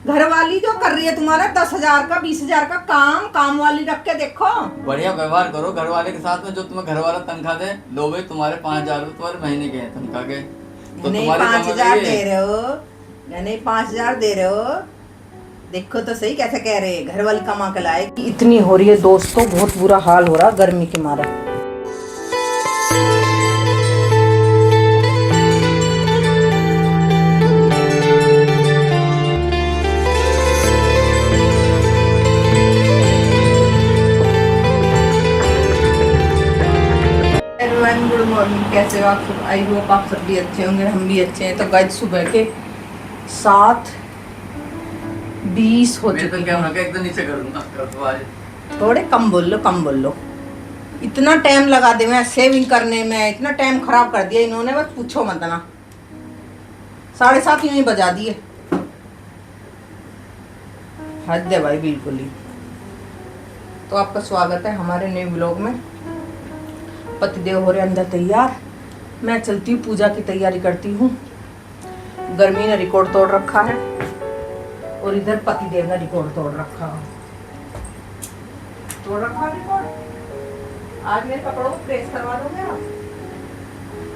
घर वाली जो कर रही है तुम्हारा 10,000 का 20,000 का काम वाली रख के देखो। बढ़िया व्यवहार करो घर वाले के साथ में। जो तुम्हें घर वाला तनख्वाह दे, लो भाई तुम्हारे 5,000 तुम्हारे महीने के हैं तनख्वाह के, तो नहीं तुम्हारी 5,000 दे रहे हो, नहीं 5,000 दे रहे हो। देखो तो सही कैसे कह रहे हैं, घर वाली कमा के लाए। इतनी हो रही है दोस्तों, बहुत बुरा हाल हो रहा गर्मी के मारे। गुड मॉर्निंग, कैसे हो आप सब? आई होप आप सब भी अच्छे होंगे, हम भी अच्छे हैं। तो गाइस सुबह के 7:20 हो चुके हैं। एकदम नीचे करूंगा, थोड़े कम बोल लो। इतना टाइम लगा दे मैं सेविंग करने में, इतना टाइम खराब कर दिया इन्होंने, बस पूछो मत ना। 7:30 यूं ही बजा दिए, हद है भाई बिल्कुल ही। तो आपका स्वागत है हमारे नए ब्लॉग में। पतिदेव हो रहे अंदर तैयार, मैं चलती हूँ पूजा की तैयारी करती हूँ। गर्मी ने रिकॉर्ड तोड़ रखा है और इधर पतिदेव ने रिकॉर्ड तोड़ रखा है। रिकॉर्ड। आज मेरे कपड़ों को प्रेस करवा दोगे आप?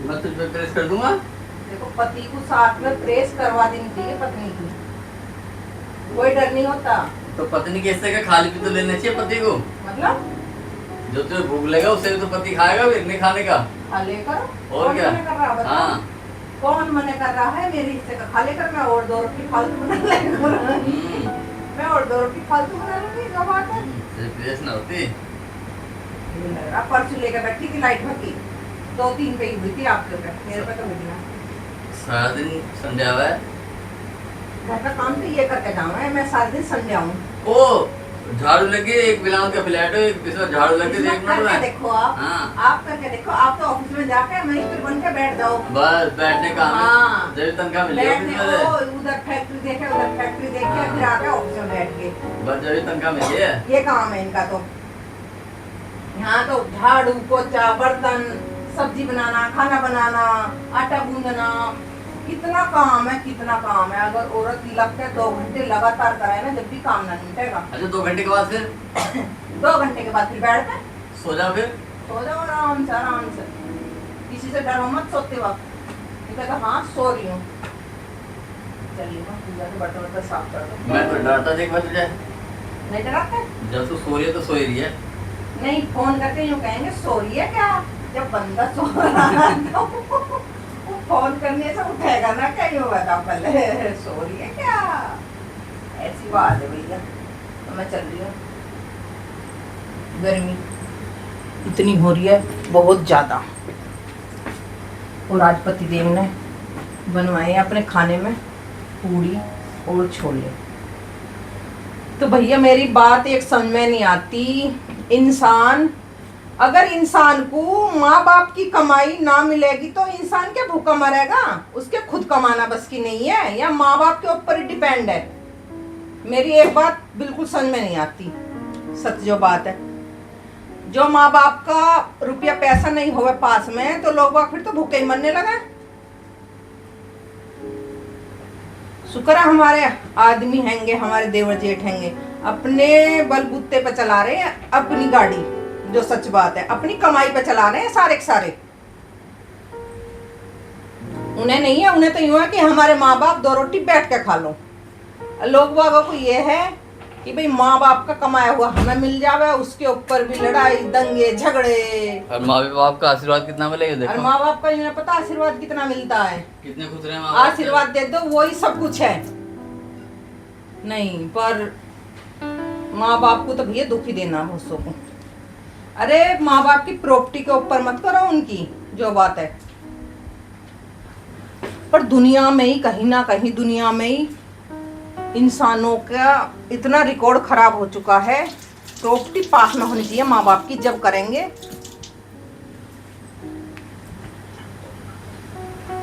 मैं तुझ पे प्रेस कर दूंगा। देखो पति को साथ में प्रेस करवा देनी चाहिए पत्नी की, कोई डर नहीं होता। तो पत्नी कैसे का खाली भी तो लेना चाहिए पति को। मतलब जो तुझे भूख लगा उससे तो पति खाएगा, फिर नहीं खाने का खा लेकर। और क्या? हाँ, कौन मना कर रहा है मेरे हिस्से का खा लेकर? मैं और 2 रोटी फालतू बना लेगा। मैं और 2 रोटी फालतू बना लूंगी, क्या बात है? प्रेस ना होती। परसों लेकर बैठी थी लाइट भगी, 2-3 पे ही हुई थी आपके ऊपर, मेरे पे तो हुई ना। सारा दिन समझा हुआ है, घर का काम तो ये करके जाऊँ है, मैं सारा दिन समझाऊँ। ओ झाड़ू लगे, एक बिलाउन का फ्लैट हो, एक दूसरा झाड़ू लगे, 1 मिनट में देखो आप। हाँ। आप करके देखो, आप तो ऑफिस में जाके मिनिस्टर बन के बैठ जाओ, बस बैठने का। हाँ। जब तनख्वाह मिलेगी उधर फैक्ट्री देखे, उधर फैक्ट्री देखे, हाँ। फिर आके ऑफिस में बैठ के बस जब तनख्वाह मिली है, ये काम है इनका। तो यहाँ तो झाड़ू पोछा बर्तन, सब्जी बनाना, खाना बनाना, आटा गूंदना, कितना काम है, कितना काम है। अगर औरत लग के 2 घंटे लगातार कराए ना, जब भी काम ना निपटेगा। अच्छा 2 घंटे के बाद फिर 2 घंटे के बाद फिर बैठ के सो जा, फिर सो जाओ आराम से। किसी से डरो मत सोते वक्त। कहता हाँ सो रही हूँ। चलिए मैं पूजा के बर्तन साफ कर दूँ। मैं तो डरता देख बच जाए। नहीं डराते? जब तू सो रही है तो सो ही रही है। नहीं फोन करके यूँ कहेंगे सो रही है क्या? जब बंदा सो रहा है तो फोन करने से उठेगा ना, क्या यूँ बता पहले सो रही है क्या? ऐसी बात है भैया। तो मैं चल रही हूँ। गर्मी इतनी हो रही है, बहुत ज्यादा। और आज पतिदेव ने बनवाए अपने खाने में पूरी और छोले। तो भैया मेरी बात एक समझ में नहीं आती। अगर इंसान को माँ बाप की कमाई ना मिलेगी तो इंसान क्या भूखा मरेगा? उसके खुद कमाना बस की नहीं है, या माँ बाप के ऊपर ही डिपेंड है? मेरी एक बात बिल्कुल समझ में नहीं आती। सच जो बात है, जो माँ बाप का रुपया पैसा नहीं होगा पास में, तो लोग फिर तो भूखे ही मरने लगे। शुक्र है हमारे आदमी हैंगे, हमारे देवर जेठ हैंगे, अपने बलबूते पे चला रहे हैं अपनी गाड़ी। जो सच बात है, अपनी कमाई पे चला रहे हैं सारे के सारे। उन्हें नहीं है, उन्हें तो यूं है कि हमारे माँ बाप 2 रोटी बैठ के खा लो। लोग बागों को ये है कि भाई माँ बाप का कमाया हुआ हमें मिल जावे, उसके ऊपर भी लड़ाई दंगे झगड़े। और माँ बाप का आशीर्वाद कितना मिलेगा देखो। और माँ बाप का इन्हें पता आशीर्वाद कितना मिलता है। कितने खुश रहे माँ बाप। आशीर्वाद दे दो वही सब कुछ है। नहीं पर माँ बाप को तो भैया दुख ही देना भूसों को। अरे माँ बाप की प्रॉपर्टी के ऊपर मत करो उनकी, जो बात है। पर दुनिया में ही कहीं ना कहीं, दुनिया में ही इंसानों का इतना रिकॉर्ड खराब हो चुका है। प्रॉपर्टी पास में होनी चाहिए माँ बाप की, जब करेंगे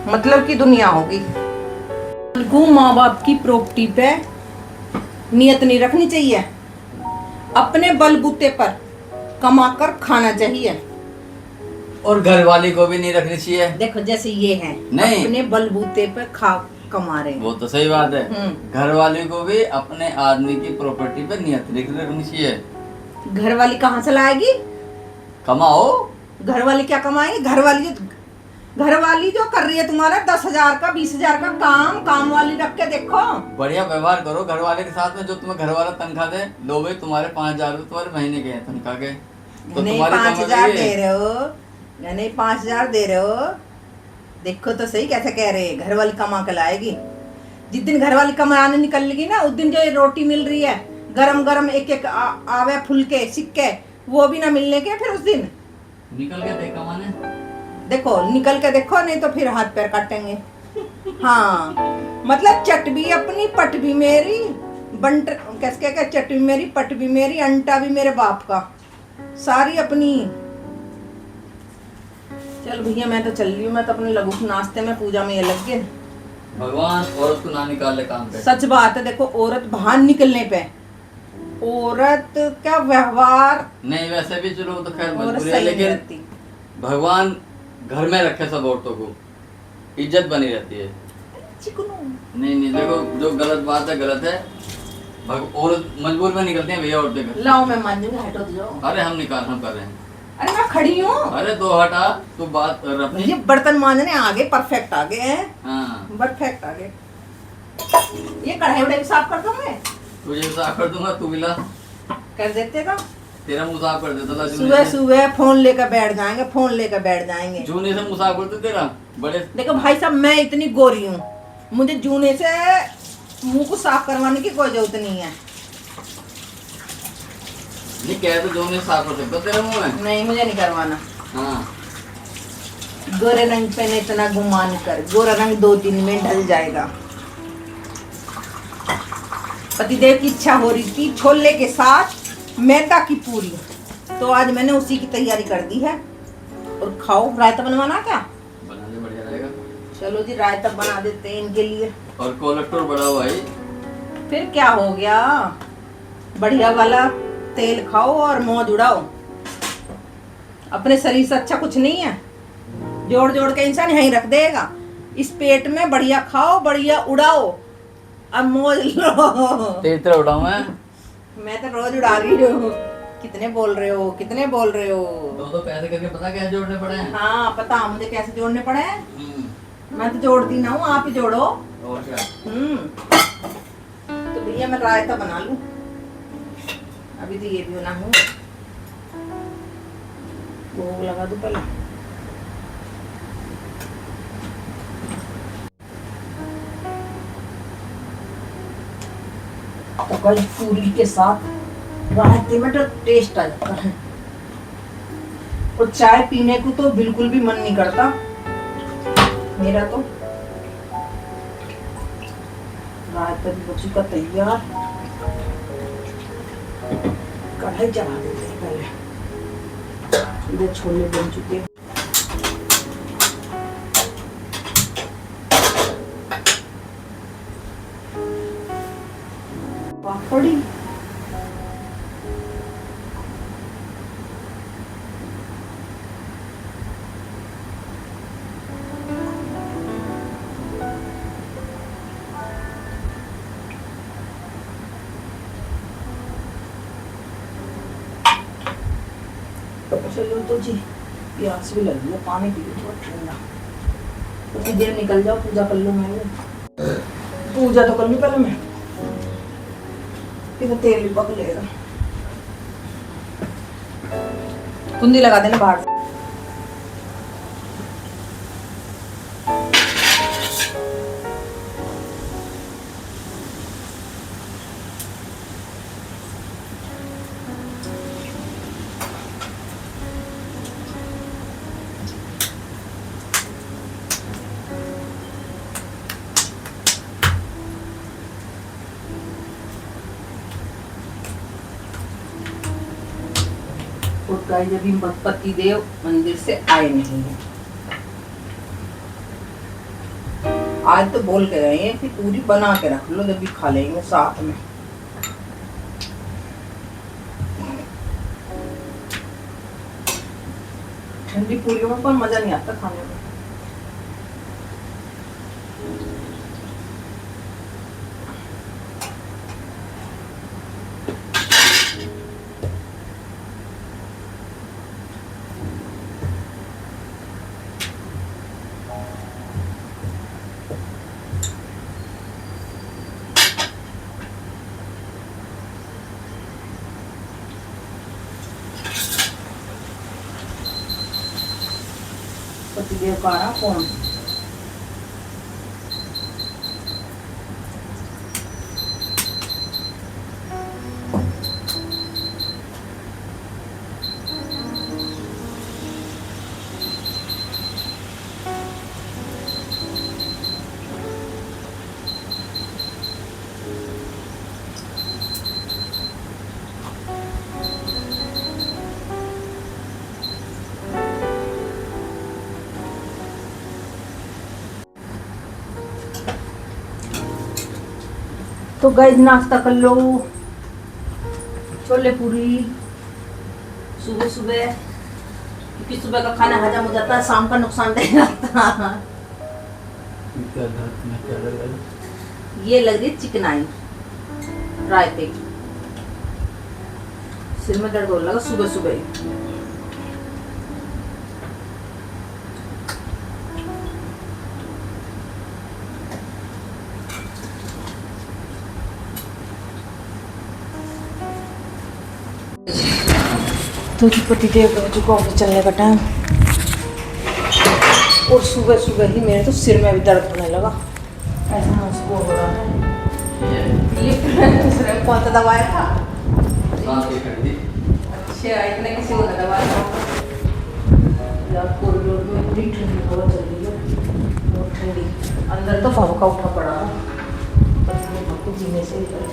मतलब की दुनिया होगी। माँ बाप की प्रॉपर्टी पे नियत नहीं रखनी चाहिए, अपने बलबूते पर कमाकर खाना चाहिए। और घर वाली को भी नहीं रखनी चाहिए। देखो जैसे ये है, नहीं। अपने बलबूते पे कमा रहे हैं। वो तो सही बात है। घर वाले को भी अपने आदमी की प्रॉपर्टी पे नियत रखनी चाहिए। घर वाली कहाँ से लाएगी? कमाओ। घर वाली क्या कमाएंगे? घर वाली जो कर रही है तुम्हारा 10,000 का 20,000 का काम वाली रख के देखो। बढ़िया व्यवहार करो घर वाले के साथ में। जो तुम्हें घर वाला तनख्वाह दे, लो भाई तुम्हारे 5,000 तुम्हारे महीने के हैं तनख्वाह के, तो नहीं तुम्हारी 5,000 दे रहे हो, नहीं 5,000 दे रहे हो। देखो तो सही कैसे कह रहे हैं, घर वाली कमा के लाएगी। जिस दिन घर वाली कमाने निकलेगी ना, उस दिन जो ये रोटी मिल रही है गरम गरम एक एक आवे फुलके सिक्के, वो भी ना मिलने के फिर उस दिन। निकल के देख कमाने। देखो निकल के देखो, नहीं तो फिर हाथ पैर काटेंगे। हाँ मतलब चट भी अपनी पट भी मेरी, बंट कैसे क्या, चट भी मेरी पट भी मेरी, अंटा भी मेरे बाप का, सारी अपनी। चल भैया मैं तो चल रही हूँ, मैं तो अपने लघु नाश्ते में पूजा में ये लग गए। भगवान औरत को ना निकाल ले काम पे। सच बात है। देखो औरत बाहर निकलने पे, औरत का व्यवहार नहीं वैसे भी चलो तो खैर औरत मजबूरी है, सही नहीं लेकिन रहती। भगवान घर में रखे सब औरतों को, इज्जत बनी रहती है। चिकनो नहीं नहीं देखो, जो गलत बात है गलत है। औरत मजबूर में निकलती है भैया औरतें घर। लाओ मैं मान दूंगा, हटो तो जाओ। अरे हम कर रहे हैं। अरे मैं खड़ी हूँ। अरे तो हटा, तू बात कर अपनी। ये बर्तन मांजने आगे परफेक्ट आगे हैं। हाँ परफेक्ट आगे। ये कढ़ाई वढ़ाई भी साफ कर दूं मैं? तुझे भी साफ कर दूंगा, तू भी ला कर देते तो तेरा मुंह साफ कर देता था। सुबह सुबह फोन लेकर बैठ जाएंगे, फोन लेकर बैठ जाएंगे। जूने से मुंह साफ करते तेरा बड़े। देखो भाई साहब, मैं इतनी गोरी हूँ, मुझे जूने से मुंह को साफ करवाने की कोई जरूरत नहीं है। नहीं कह तो जूने से साफ कर सकता तेरा मुंह है। नहीं मुझे नहीं करवाना। हाँ गोरे रंग पे न इतना गुमान कर, गोरा रंग 2-3 में ढल जाएगा। पतिदेव की इच्छा हो रही थी छोले के साथ मैदा की पूरी, तो आज मैंने उसी की तैयारी कर दी है। और खाओ। रायता बनवाना क्या? बना दे, बढ़िया रहेगा। चलो जी रायता बना देते हैं इनके लिए। और कोलेस्ट्रॉल बढ़ा हुआ है। फिर क्या हो गया, बढ़िया वाला तेल खाओ और मौज उड़ाओ। अपने शरीर से अच्छा कुछ नहीं है, जोड़ जोड़ के इंसान यहीं रख देगा। इस पेट में बढ़िया खाओ, बढ़िया उड़ाओ, अब मौज लो। तेरी तरह उठाऊं मैं तो रोज उड़ा रही हूँ। कितने बोल रहे हो, कितने बोल रहे हो? दो पैसे करके पता क्या जोड़ने पड़े हैं? हाँ पता मुझे कैसे जोड़ने पड़े हैं। मैं तो जोड़ती ना हूँ, आप ही जोड़ो। और क्या? तो भैया मैं रायता बना लूं, अभी तो ये भी बना हूँ। भोग लगा दूं पहले। तो कल पूरी के साथ रायते में तो टेस्ट आ जाता है। और चाय पीने को तो बिल्कुल भी मन नहीं करता मेरा। तो रायता भी बच्ची का तैयार। कढ़ाई चढ़ा देते हैं पहले। इधर छोले बन चुके हैं। पापड़ी चलो तो जी, प्यास भी लग गई, पानी पी लो थोड़ा ठंडा। उतनी देर निकल जाओ, पूजा कर लूँ मैं। पूजा तो कर लूँ पहले मैं, फिर तेल भी पक लेगा। कुंदी लगा देना बाहर से। गाइस अभी पति देव मंदिर से आए नहीं है। आज तो बोल के गए हैं कि पूरी बना के रख लो, जब भी खा लेंगे साथ में। ठंडी पूरियों में पर मजा नहीं आता खाने में। पतिदेव का आया फोन। तो गाइस नाश्ता कर लो, छोले पूरी सुबह सुबह, क्योंकि सुबह का खाना हजम हो जाता है, शाम का नुकसानदेह रहता है। ये लग रही चिकनाई रायते, सिर में दर्द हो लगा सुबह सुबह ही। तो पतिदेव हो चुका ऑफिस चलने का टाइम, और सुबह सुबह ही मेरे तो सिर में भी दर्द होने लगा, ऐसा महसूस हो रहा है। ये कौन सा दवाया था? अच्छा, इतने किसी को ना दवाया था। यार कॉरिडोर में इतनी ठंडी हवा चल रही है, बहुत ठंडी, अंदर तो भभका उठा पड़ा है, जीने से ही करते।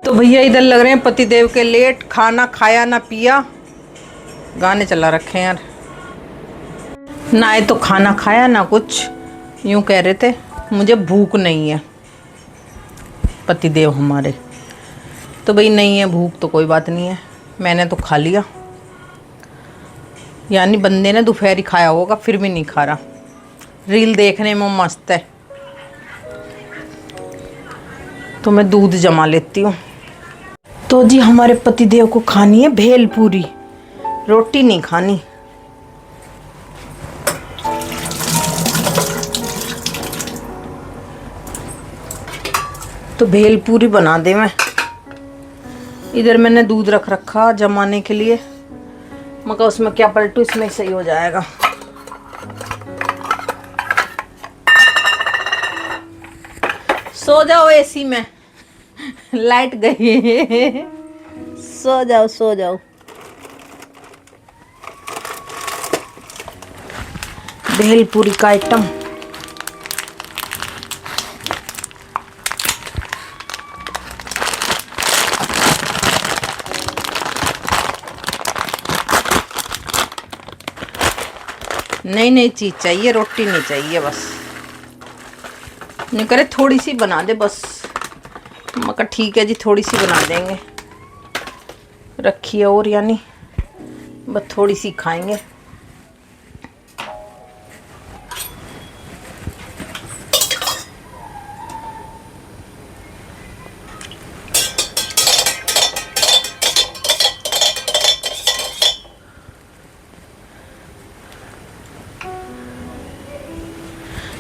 तो भैया इधर लग रहे हैं पतिदेव के लेट, खाना खाया ना पिया, गाने चला रखे हैं यार, ना तो खाना खाया ना कुछ, यूं कह रहे थे मुझे भूख नहीं है पतिदेव हमारे। तो भाई नहीं है भूख तो कोई बात नहीं है, मैंने तो खा लिया, यानी बंदे ने दोपहर ही खाया होगा फिर भी नहीं खा रहा, रील देखने में मस्त है। तो मैं दूध जमा लेती हूँ। तो जी हमारे पतिदेव को खानी है भेल पूरी, रोटी नहीं खानी। तो भेल पूरी बना दे मैं। इधर मैंने दूध रख रखा जमाने के लिए, मगर उसमें क्या पलटू, इसमें सही हो जाएगा। सो जाओ एसी में, लाइट गई, सो जाओ सो जाओ। भेलपुरी का आइटम नई नई चीज चाहिए, रोटी नहीं चाहिए बस। नहीं करे थोड़ी सी बना दे बस, मगर ठीक है जी थोड़ी सी बना देंगे, रखी है और यानी बस थोड़ी सी खाएंगे।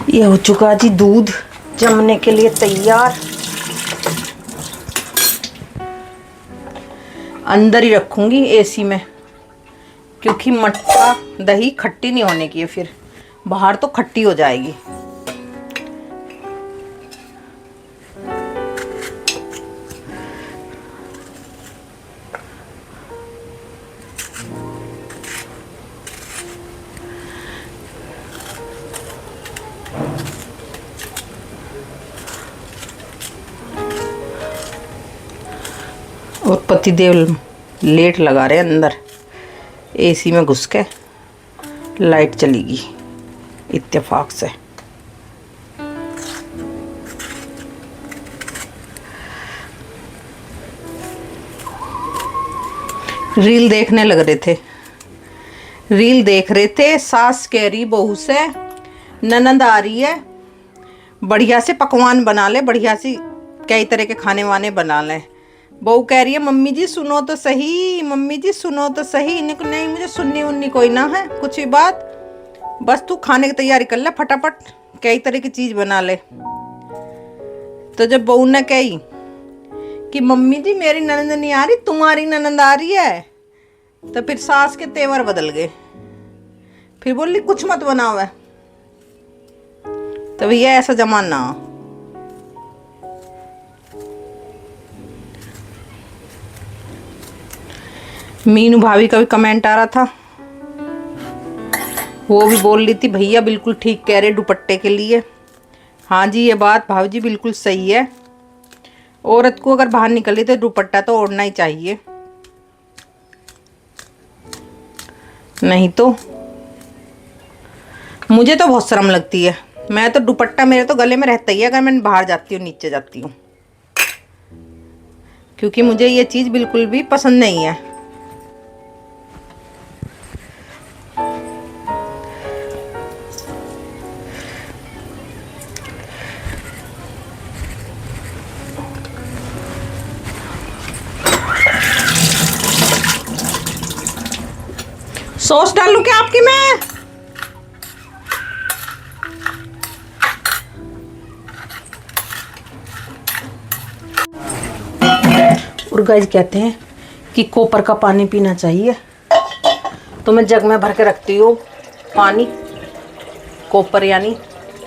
ये हो चुका जी दूध जमने के लिए तैयार, अंदर ही रखूंगी एसी में, क्योंकि मट्ठा दही खट्टी नहीं होने की है, फिर बाहर तो खट्टी हो जाएगी। और पतिदेव लेट लगा रहे अंदर एसी में घुस के, लाइट चलेगी इत्तेफाक से। रील देखने लग रहे थे, रील देख रहे थे। सास कह रही बहू से, ननद आ रही है, बढ़िया से पकवान बना ले, बढ़िया सी कई तरह के खाने वाने बना ले। बहू कह रही है मम्मी जी सुनो तो सही, मम्मी जी सुनो तो सही। नहीं मुझे सुननी उन्नी कोई ना है कुछ भी बात, बस तू खाने की तैयारी कर ले फटाफट, कई तरह की चीज बना ले। तो जब बहू ने कही कि मम्मी जी मेरी ननंद नहीं आ रही, तुम्हारी ननंद आ रही है। तो फिर सास के तेवर बदल गए, फिर बोली कुछ मत बनाओ है। तो भैया ऐसा जमाना। मीनू भाभी का भी कमेंट आ रहा था, वो भी बोल रही थी भैया बिल्कुल ठीक कह रहे दुपट्टे के लिए। हाँ जी, ये बात भाभी जी बिल्कुल सही है। औरत को अगर बाहर निकली तो दुपट्टा तो ओढ़ना ही चाहिए, नहीं तो मुझे तो बहुत शर्म लगती है। मैं तो दुपट्टा मेरे तो गले में रहता ही है अगर मैं बाहर जाती हूँ, नीचे जाती हूँ, क्योंकि मुझे ये चीज़ बिल्कुल भी पसंद नहीं है। सॉस डालूं क्या आपकी मैं? और गाइस कहते हैं कि कोपर का पानी पीना चाहिए, तो मैं जग में भर के रखती हूँ पानी। कोपर यानी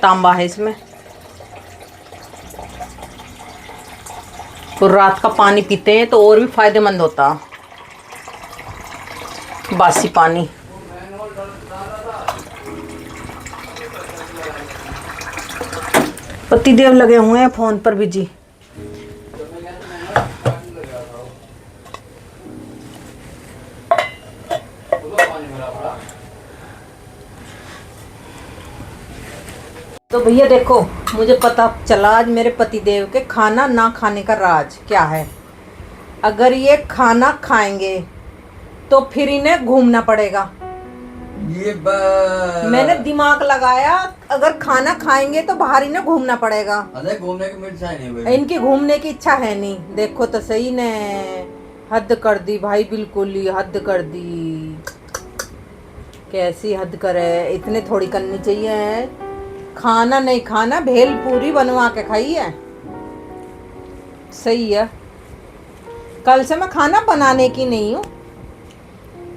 तांबा है इसमें। तो रात का पानी पीते हैं तो और भी फायदेमंद होता, बासी पानी। पतिदेव लगे हुए हैं फोन पर बिजी। तो भैया देखो, मुझे पता चला आज मेरे पतिदेव के खाना ना खाने का राज क्या है। अगर ये खाना खाएंगे तो फिर इन्हें घूमना पड़ेगा। ये मैंने दिमाग लगाया, अगर खाना खाएंगे तो बाहर इन्हें घूमना पड़ेगा। अरे घूमने की इच्छा नहीं है, इनकी घूमने की इच्छा है नहीं। देखो तो सही ने, हद कर दी भाई, बिल्कुल ही हद कर दी। कैसी हद करे, इतने थोड़ी करनी चाहिए। खाना नहीं खाना, भेल पूरी बनवा के खाई है, सही है। कल से मैं खाना बनाने की नहीं हूँ।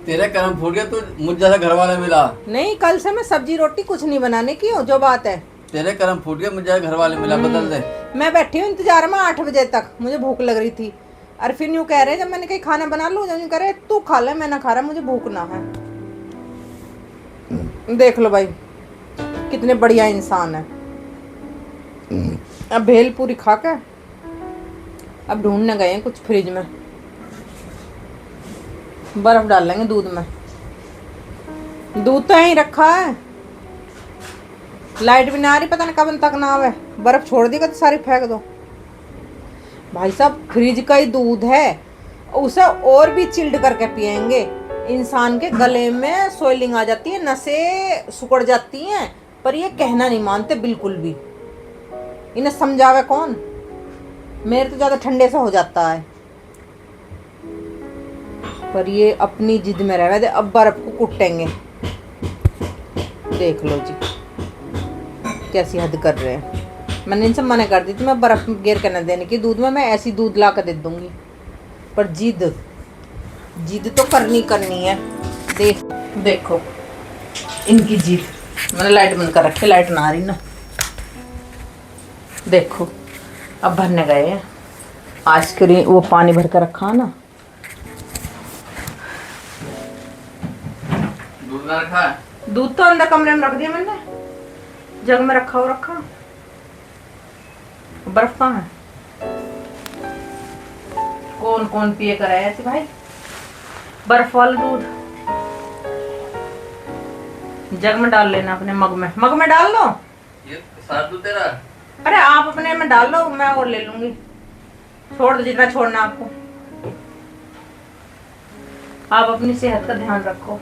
तेरे कर्म फूट गया, तू मुझ जैसा घर वाला मिला। नहीं, कल से मैं सब्जी रोटी कुछ नहीं बनाने की हूँ, जो बात है। तेरे कर्म फूट गया, मुझे घर वाले मिला, बदल दे। मैं बैठी हूँ इंतजार में 8 बजे तक, मुझे भूख लग रही थी। और फिर यूँ कह रहे, जब मैंने कहीं खाना बना लूँ, जब यूँ कह रहे तू खा ले, मैं ना खा रहा, मुझे भूख ना है। देख लो भाई कितने बढ़िया इंसान है। अब भेल पूरी खा के अब ढूंढने गए हैं कुछ फ्रिज में, बर्फ डाल लेंगे दूध में। दूध तो यहीं रखा है, लाइट भी ना आ रही, पता नहीं कब तक ना आवे। बर्फ छोड़ देगा तो सारी फेंक दो। भाई साहब फ्रिज का ही दूध है, उसे और भी चिल्ड करके पिएंगे। इंसान के गले में सोइलिंग आ जाती है, नसें सिकुड़ जाती हैं, पर ये कहना नहीं मानते बिल्कुल भी। इन्हें समझावे कौन? मेरे तो ज़्यादा ठंडे से हो जाता है, पर ये अपनी जिद में रह गए। अब बर्फ को कुटेंगे, देख लो जी कैसी हद कर रहे हैं। मैंने इनसे मना कर दी थी, मैं बर्फ गिर के न देने की दूध में, मैं ऐसी दूध ला कर दे दूंगी। पर जिद तो करनी है। देखो इनकी जिद। मैंने लाइट बंद कर रखी, लाइट ना आ रही ना। देखो अब भरने गए हैं आइसक्रीम, वो पानी भर कर रखा ना। दूध ना रखा है? दूध तो अंदर कमरे में रख दिया मैंने, जग में रखा। बर्फ कहाँ है? कौन पिए कर आया ऐसे भाई बर्फ वाला दूध? जग में डाल लेना, अपने मग में डाल लो। ये सारा दूध तेरा? अरे आप अपने में डाल लो, मैं और ले लूंगी। छोड़ दो जितना छोड़ना आपको। आप अपनी सेहत का ध्यान रखो।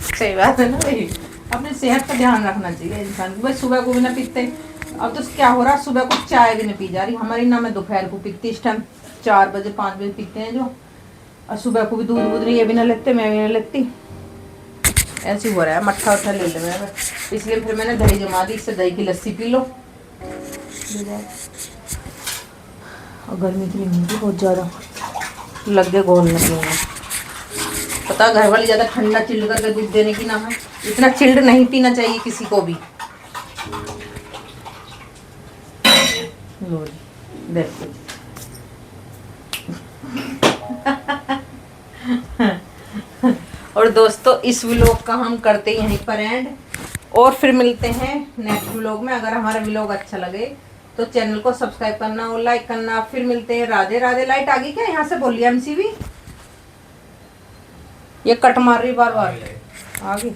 सही बात है ना भाई, अपनी सेहत का ध्यान रखना चाहिए इंसान को। भाई सुबह को भी ना पीते, अब तो क्या हो रहा है, सुबह को चाय भी नहीं पी जा रही हमारी ना। मैं दोपहर को पीती, इस टाइम 4 बजे 5 बजे पीते हैं जो। और सुबह को भी दूध नहीं, ये भी ना लेते, मैं भी ना लेती। ऐसे हो रहा है, मट्ठा उठा ले लेना है, इसलिए फिर मैंने दही जमा दी। इससे दही की लस्सी पी लो। और गर्मी इतनी होगी बहुत ज़्यादा, लग गए घोल निकलेंगे। पता घर वाली ज़्यादा ठंडा चिल्ड करके दूध देने की ना है, इतना चिल्ड नहीं पीना चाहिए किसी को भी। लो जी, देखो और दोस्तों इस व्लॉग का हम करते हैं यहीं पर एंड, और फिर मिलते हैं नेक्स्ट व्लॉग में। अगर हमारा व्लॉग अच्छा लगे तो चैनल को सब्सक्राइब करना और लाइक करना। फिर मिलते हैं। राधे राधे। लाइट आ गई क्या यहाँ से? बोलिए एमसीबी, ये कट मार रही बार बार। आ गई।